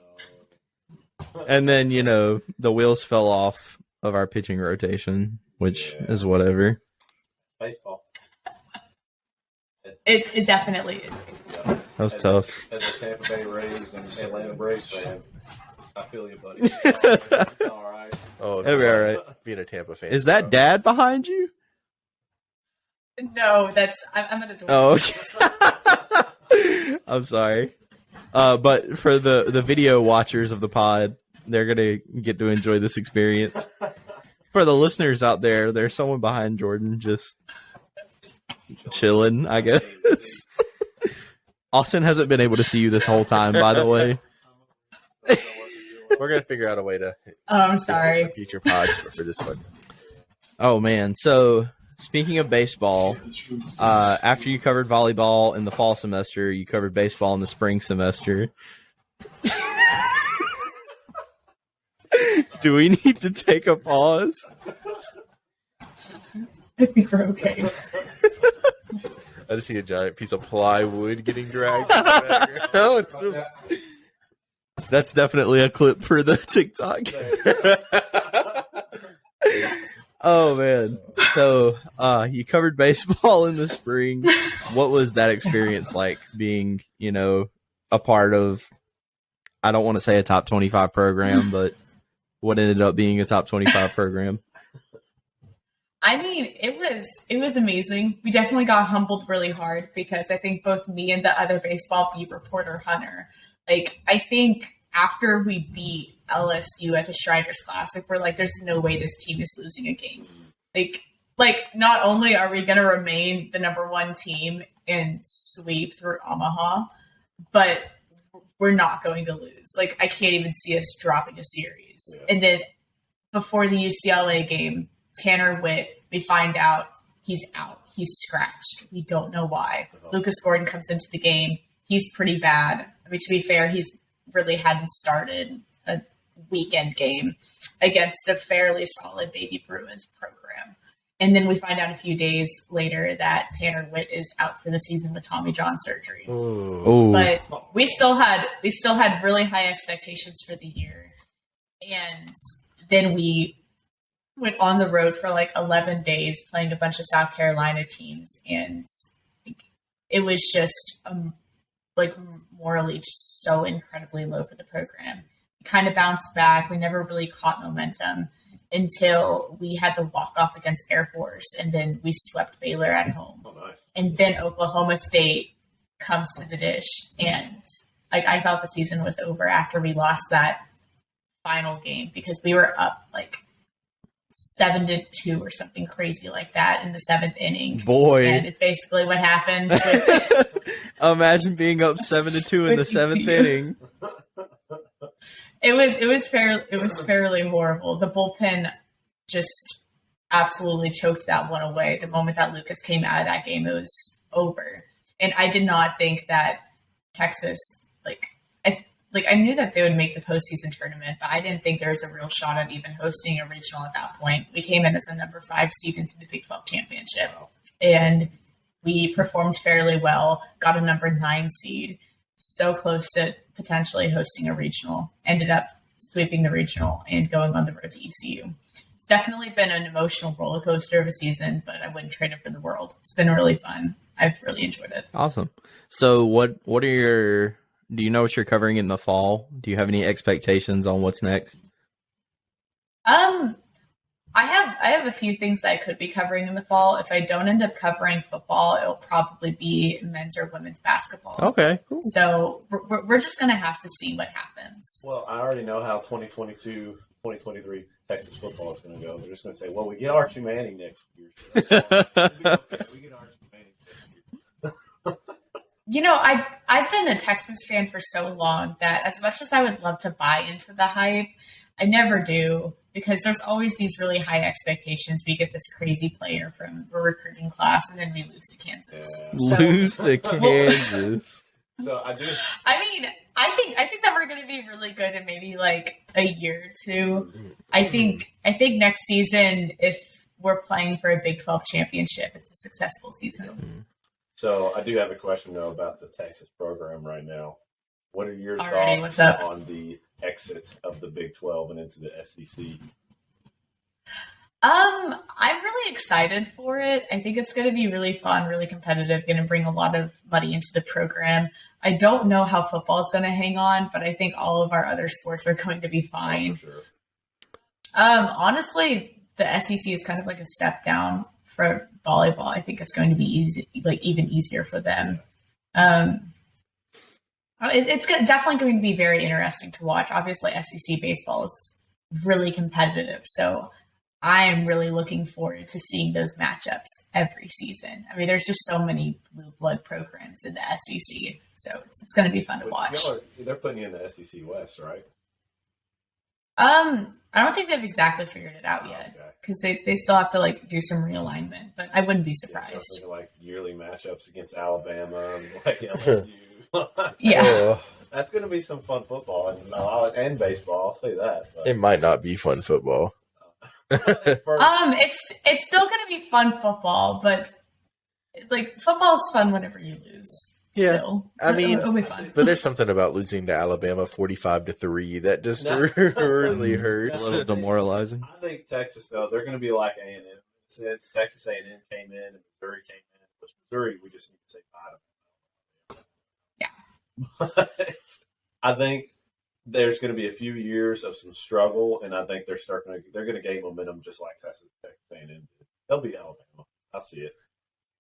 Speaker 1: And then, the wheels fell off of our pitching rotation, which is whatever.
Speaker 4: baseball.
Speaker 3: It definitely is.
Speaker 4: Yeah.
Speaker 1: That was tough.
Speaker 4: As a Tampa Bay Rays and Atlanta Braves fan, I feel you, buddy. It's all right.
Speaker 2: Oh,
Speaker 1: It'll be all right.
Speaker 2: Being a Tampa fan.
Speaker 1: Is that Dad behind you?
Speaker 3: No, I'm at a door.
Speaker 1: Oh, okay. I'm sorry. But for the video watchers of the pod, they're going to get to enjoy this experience. For the listeners out there, there's someone behind Jordan just chilling, I guess. Austin hasn't been able to see you this whole time, by the way.
Speaker 2: We're gonna figure out a way to.
Speaker 3: Oh, I'm sorry.
Speaker 2: Future pods for this one.
Speaker 1: Oh, man. So, speaking of baseball, after you covered volleyball in the fall semester, you covered baseball in the spring semester. Do we need to take a pause?
Speaker 3: I think we're okay.
Speaker 2: I just see a giant piece of plywood getting dragged.
Speaker 1: That's definitely a clip for the TikTok. Oh, man. So, you covered baseball in the spring. What was that experience like being, a part of, I don't want to say a top 25 program, but what ended up being a top 25 program?
Speaker 3: I mean, it was amazing. We definitely got humbled really hard because I think both me and the other baseball beat reporter, Hunter, I think after we beat LSU at the Shriners Classic, we're like, there's no way this team is losing a game. Not only are we going to remain the number one team and sweep through Omaha, but we're not going to lose. I can't even see us dropping a series. Yeah. And then before the UCLA game, Tanner Witt, we find out he's out. He's scratched. We don't know why. Lucas Gordon comes into the game. He's pretty bad. I mean, to be fair, he's really hadn't started a weekend game against a fairly solid Baby Bruins program. And then we find out a few days later that Tanner Witt is out for the season with Tommy John surgery.
Speaker 1: Ooh.
Speaker 3: But we still had really high expectations for the year. And then we went on the road for 11 days playing a bunch of South Carolina teams. And it was just morally just so incredibly low for the program. We kind of bounced back. We never really caught momentum until we had the walk-off against Air Force, and then we swept Baylor at home.
Speaker 4: Oh, nice.
Speaker 3: And then Oklahoma State comes to the dish, and I thought the season was over after we lost that final game because we were up 7-2 or something crazy like that in the seventh inning.
Speaker 1: Boy,
Speaker 3: and it's basically what happens. With,
Speaker 1: imagine being up 7-2 in the seventh inning.
Speaker 3: It was fairly horrible. The bullpen just absolutely choked that one away. The moment that Lucas came out of that game, it was over. And I did not think that Texas, I knew that they would make the postseason tournament, but I didn't think there was a real shot at even hosting a regional at that point. We came in as a number 5 seed into the Big 12 championship, and we performed fairly well, got a number 9 seed, so close to potentially hosting a regional, ended up sweeping the regional and going on the road to ECU. It's definitely been an emotional roller coaster of a season, but I wouldn't trade it for the world. It's been really fun. I've really enjoyed it.
Speaker 1: Awesome. So do you know what you're covering in the fall? Do you have any expectations on what's next?
Speaker 3: I have a few things that I could be covering in the fall. If I don't end up covering football, it'll probably be men's or women's basketball.
Speaker 1: Okay, cool.
Speaker 3: So we're just going to have to see what happens.
Speaker 4: Well, I already know how 2022, 2023 Texas football is going to go. They're just going to say, well, we get Archie Manning next year. So we get Archie Manning next year.
Speaker 3: I've been a Texas fan for so long that as much as I would love to buy into the hype, I never do because there's always these really high expectations. We get this crazy player from a recruiting class, and then we lose to Kansas.
Speaker 4: Yeah.
Speaker 3: So,
Speaker 1: Lose to Kansas.
Speaker 4: So I do.
Speaker 3: I mean, I think that we're going to be really good in maybe like a year or two. I think next season, if we're playing for a Big 12 championship, it's a successful season.
Speaker 4: So I do have a question though about the Texas program right now. What are your
Speaker 3: Alrighty, what's
Speaker 4: thoughts
Speaker 3: up?
Speaker 4: on the exit of the Big 12 and into the SEC?
Speaker 3: I'm really excited for it. I think it's going to be really fun, really competitive, going to bring a lot of money into the program. I don't know how football is going to hang on, but I think all of our other sports are going to be fine.
Speaker 4: Oh, for sure.
Speaker 3: Honestly, the SEC is kind of like a step down for volleyball. I think it's going to be easy, like even easier for them. It's definitely going to be very interesting to watch. Obviously, SEC baseball is really competitive, so I'm really looking forward to seeing those matchups every season. I mean, there's just so many blue blood programs in the SEC, so it's going to be fun to watch.
Speaker 4: They're putting you in the SEC West, right?
Speaker 3: I don't think they've exactly figured it out yet because they still have to like do some realignment, but I wouldn't be surprised.
Speaker 4: Like yearly matchups against Alabama and like LSU.
Speaker 3: Yeah.
Speaker 4: That's going to be some fun football and baseball. I'll say that. But.
Speaker 2: It might not be fun football.
Speaker 3: It's still going to be fun football, but like football is fun whenever you lose.
Speaker 2: Yeah,
Speaker 3: still.
Speaker 2: I mean,
Speaker 3: it'll be fun.
Speaker 2: But there's something about losing to Alabama 45-3 that just really hurts.
Speaker 1: A little demoralizing.
Speaker 4: I think Texas though, they're going to be like A&M. Since Texas A&M came in and Missouri came in, which Missouri we just need to say bye to.
Speaker 3: Yeah.
Speaker 4: But I think there's going to be a few years of some struggle, and I think they're going to gain momentum just like Texas A&M did. They'll be Alabama. I see it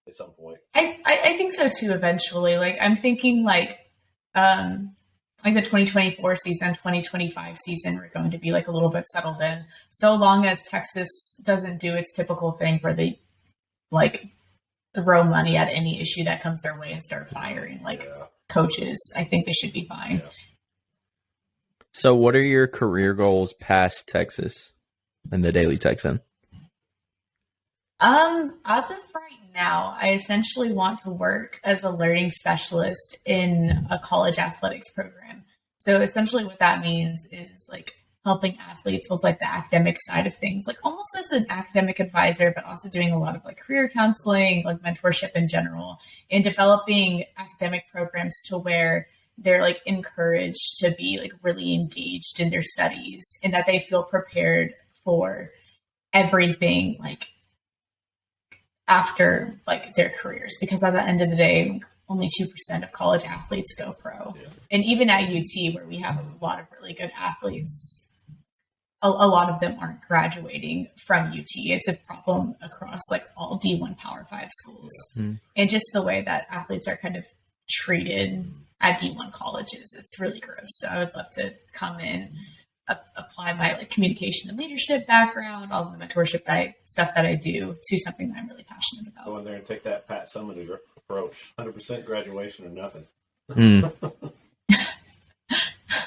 Speaker 4: at some point.
Speaker 3: I think so too. Eventually, like I'm thinking like the 2024 season, 2025 season, we're going to be like a little bit settled in. So long as Texas doesn't do its typical thing where they like throw money at any issue that comes their way and start firing coaches, I think they should be fine.
Speaker 4: Yeah.
Speaker 1: So, what are your career goals past Texas and the Daily Texan?
Speaker 3: As of right now, I essentially want to work as a learning specialist in a college athletics program. So essentially what that means is like helping athletes with like the academic side of things, like almost as an academic advisor, but also doing a lot of like career counseling, like mentorship in general, and developing academic programs to where they're like encouraged to be like really engaged in their studies and that they feel prepared for everything like after like their careers, because at the end of the day, like, only 2% of college athletes go pro. Yeah. And even at UT, where we have a lot of really good athletes, a lot of them aren't graduating from UT. It's a problem across like all D1 Power 5 schools. Yeah. Mm-hmm. And just the way that athletes are kind of treated at D1 colleges, it's really gross. So I would love to come in, apply my like communication and leadership background, all the mentorship stuff that I do to something that I'm really passionate about.
Speaker 4: Go in there and take that Pat Summitt approach, 100% graduation or nothing.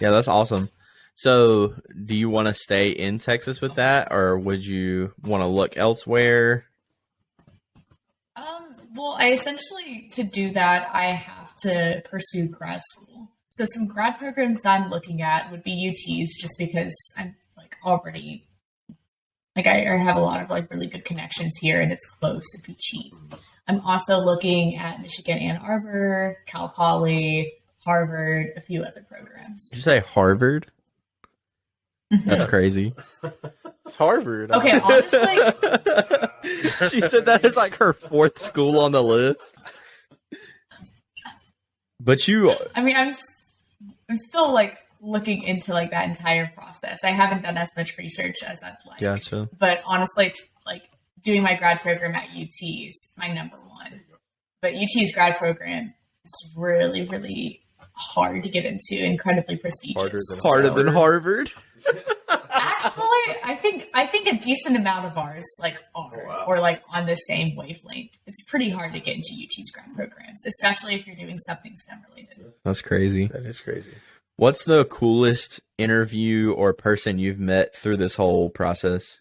Speaker 1: Yeah, that's awesome. So do you want to stay in Texas with that, or would you want to look elsewhere?
Speaker 3: Well, to do that, I have to pursue grad school. So some grad programs that I'm looking at would be UT's, just because I'm like already, like I have a lot of like really good connections here and it's close, it'd be cheap. I'm also looking at Michigan Ann Arbor, Cal Poly, Harvard, a few other programs.
Speaker 1: Did you say Harvard? Mm-hmm. That's crazy.
Speaker 2: It's Harvard.
Speaker 3: Okay, honestly.
Speaker 1: She said that is like her fourth school on the list. But
Speaker 3: I mean, I'm still like looking into like that entire process. I haven't done as much research as I'd like.
Speaker 1: Gotcha.
Speaker 3: But honestly, like doing my grad program at UT is my number one. But UT's grad program is really, really hard to get into, incredibly prestigious.
Speaker 1: Harder than Harvard.
Speaker 3: Actually, I think a decent amount of ours like are or like on the same wavelength. It's pretty hard to get into UT's grad programs, especially if you're doing something STEM related.
Speaker 1: That's crazy.
Speaker 2: That is crazy.
Speaker 1: What's the coolest interview or person you've met through this whole process?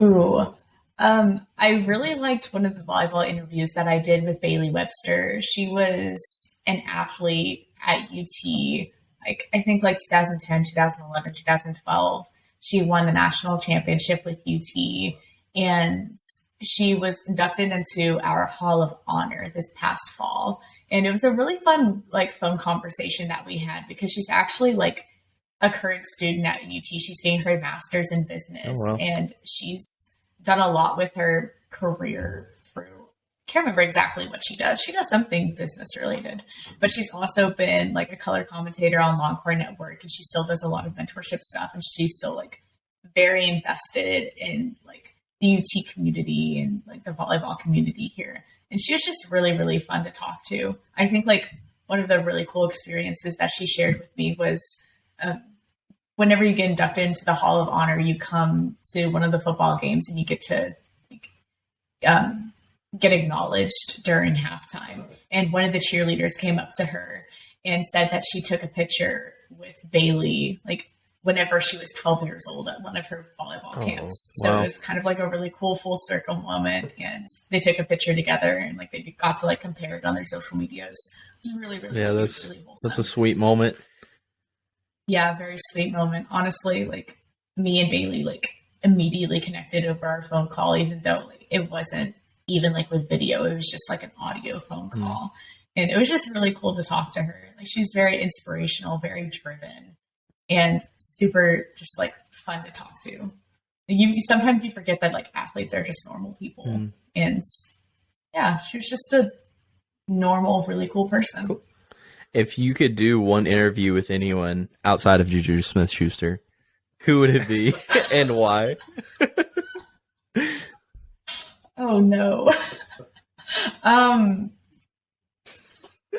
Speaker 3: Ooh. I really liked one of the volleyball interviews that I did with Bailey Webster. She was an athlete at UT, like I think like 2010, 2011, 2012. She won the national championship with UT, and she was inducted into our Hall of Honor this past fall. And it was a really fun like phone conversation that we had because she's actually like a current student at UT. She's getting her master's in business,
Speaker 1: Oh, wow.
Speaker 3: and she's done a lot with her career through. Can't remember exactly what she does. She does something business related, but she's also been like a color commentator on Longhorn Network, and she still does a lot of mentorship stuff. And she's still like very invested in like the UT community and like the volleyball community here. And she was just really, really fun to talk to. I think like one of the really cool experiences that she shared with me was whenever you get inducted into the Hall of Honor, you come to one of the football games and you get to like, get acknowledged during halftime. And one of the cheerleaders came up to her and said that she took a picture with Bailey, like whenever she was 12 years old at one of her volleyball camps. So
Speaker 1: wow.
Speaker 3: it was kind of like a really cool full circle moment. And they took a picture together and like they got to like compare it on their social medias. It was really, really
Speaker 1: Yeah,
Speaker 3: cute,
Speaker 1: that's
Speaker 3: really wholesome.
Speaker 1: that's a sweet moment.
Speaker 3: Yeah, very sweet moment. Honestly, like me and Bailey like immediately connected over our phone call, even though like it wasn't even like with video. It was just like an audio phone call. And it was just really cool to talk to her. Like she's very inspirational, very driven, and super just like fun to talk to. You sometimes you forget that like athletes are just normal people. And yeah, she was just a normal, really cool person.
Speaker 1: Cool. If you could do one interview with anyone outside of Juju Smith-Schuster, who would it be and why?
Speaker 3: Oh no.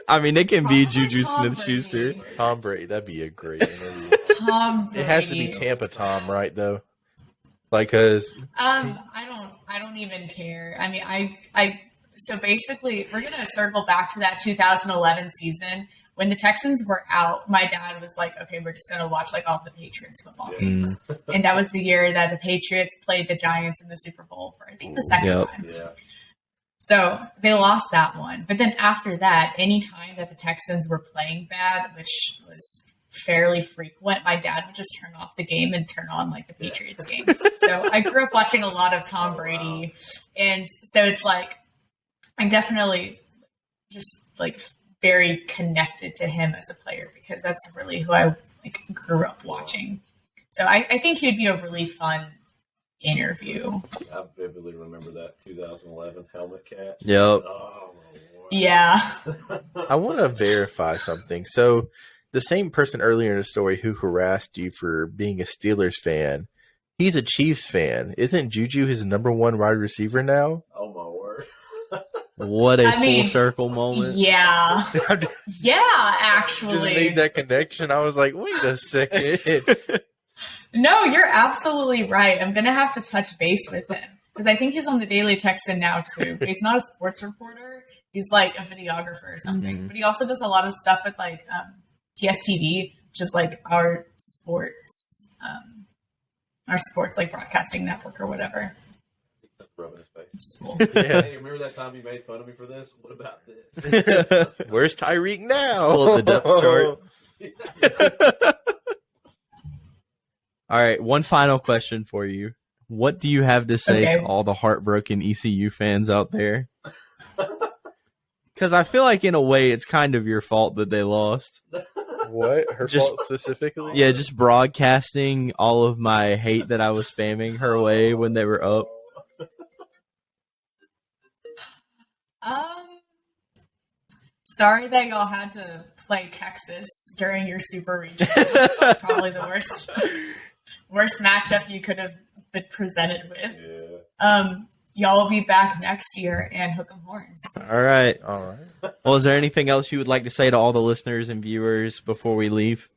Speaker 1: I mean, it can be
Speaker 3: Probably
Speaker 1: Juju
Speaker 3: Tom
Speaker 1: Smith-Schuster.
Speaker 3: Brady.
Speaker 2: Tom Brady, that'd be a great interview.
Speaker 3: Tom Brady.
Speaker 2: It has to be Tampa Tom, right? Though, like, cause
Speaker 3: I don't even care. I mean, so basically we're gonna circle back to that 2011 season when the Texans were out. My dad was like, "Okay, we're just gonna watch like all the Patriots football games," and that was the year that the Patriots played the Giants in the Super Bowl for I think the second time.
Speaker 4: Yeah.
Speaker 3: So they lost that one. But then after that, any time that the Texans were playing bad, which was fairly frequent, my dad would just turn off the game and turn on like the Patriots game. So I grew up watching a lot of Tom Brady. And so it's like, I'm definitely just like very connected to him as a player because that's really who I like grew up watching. So I think he'd be a really fun interview.
Speaker 4: I vividly remember that 2011 helmet catch.
Speaker 1: Yep.
Speaker 4: Oh, my Lord.
Speaker 3: Yeah.
Speaker 2: I want to verify something. So, the same person earlier in the story who harassed you for being a Steelers fan, he's a Chiefs fan. Isn't Juju his number one wide receiver now?
Speaker 4: Oh, my word.
Speaker 1: What a
Speaker 3: I mean,
Speaker 1: full circle moment.
Speaker 3: Yeah.
Speaker 2: I just
Speaker 3: Actually.
Speaker 2: made that connection. I was like, wait a second.
Speaker 3: No, you're absolutely right. I'm going to have to touch base with him because I think he's on the Daily Texan now too. He's not a sports reporter. He's like a videographer or something, but he also does a lot of stuff with like TSTV, which is like our sports like broadcasting network or whatever.
Speaker 4: Rubbing his face.
Speaker 3: Which is cool.
Speaker 2: Yeah.
Speaker 4: Hey, remember that time you made fun of me for this? What about this?
Speaker 2: Where's Tyreek now?
Speaker 1: Pull up the depth chart. All right, one final question for you. What do you have to say to all the heartbroken ECU fans out there? Because I feel like in a way it's kind of your fault that they lost.
Speaker 2: What? Her
Speaker 1: Just-
Speaker 2: fault specifically?
Speaker 1: Yeah, just broadcasting all of my hate that I was spamming her way when they were up.
Speaker 3: Sorry that y'all had to play Texas during your super regional. Probably the worst matchup you could have been presented with.
Speaker 4: Yeah.
Speaker 3: Y'all will be back next year and hook 'em horns.
Speaker 1: All right.
Speaker 2: All right.
Speaker 1: Well, is there anything else you would like to say to all the listeners and viewers before we leave?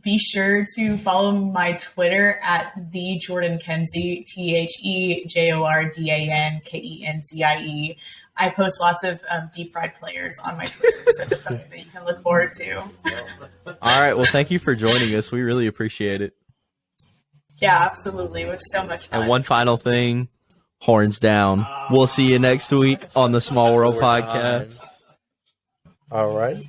Speaker 3: Be sure to follow my Twitter at the Jordan Kenzie, TheJordanKenzie. I post lots of deep fried players on my Twitter, so it's something that you can look forward to.
Speaker 1: All right. Well, thank you for joining us. We really appreciate it.
Speaker 3: Yeah, absolutely. It was so much fun.
Speaker 1: And one final thing, horns down. We'll see you next week on the Small World Podcast.
Speaker 2: All right.